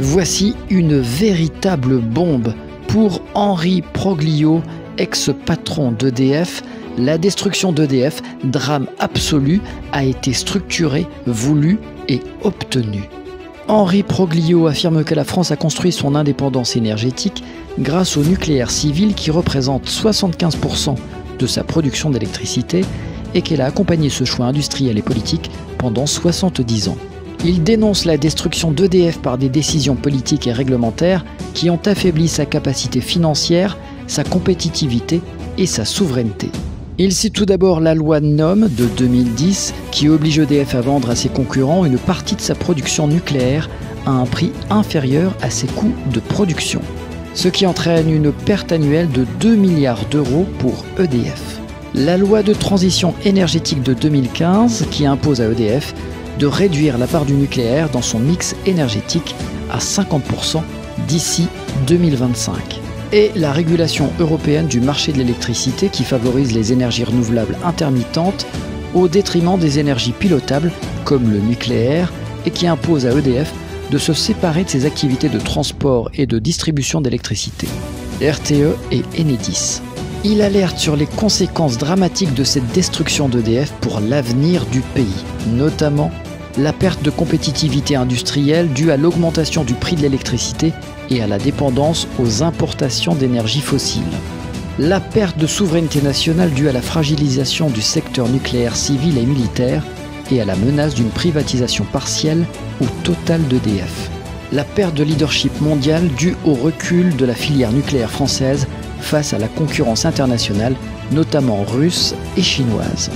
Voici une véritable bombe pour Henri Proglio, ex-patron d'EDF. La destruction d'EDF, drame absolu, a été structurée, voulue et obtenue. Henri Proglio affirme que la France a construit son indépendance énergétique grâce au nucléaire civil qui représente 75% de sa production d'électricité et qu'elle a accompagné ce choix industriel et politique pendant 70 ans. Il dénonce la destruction d'EDF par des décisions politiques et réglementaires qui ont affaibli sa capacité financière, sa compétitivité et sa souveraineté. Il cite tout d'abord la loi NOM de 2010 qui oblige EDF à vendre à ses concurrents une partie de sa production nucléaire à un prix inférieur à ses coûts de production, ce qui entraîne une perte annuelle de 2 milliards d'euros pour EDF. La loi de transition énergétique de 2015 qui impose à EDF de réduire la part du nucléaire dans son mix énergétique à 50% d'ici 2025. Et la régulation européenne du marché de l'électricité qui favorise les énergies renouvelables intermittentes au détriment des énergies pilotables comme le nucléaire et qui impose à EDF de se séparer de ses activités de transport et de distribution d'électricité, RTE et Enedis. Il alerte sur les conséquences dramatiques de cette destruction d'EDF pour l'avenir du pays, notamment la perte de compétitivité industrielle due à l'augmentation du prix de l'électricité et à la dépendance aux importations d'énergie fossile. La perte de souveraineté nationale due à la fragilisation du secteur nucléaire civil et militaire et à la menace d'une privatisation partielle ou totale d'EDF. La perte de leadership mondial due au recul de la filière nucléaire française face à la concurrence internationale, notamment russe et chinoise.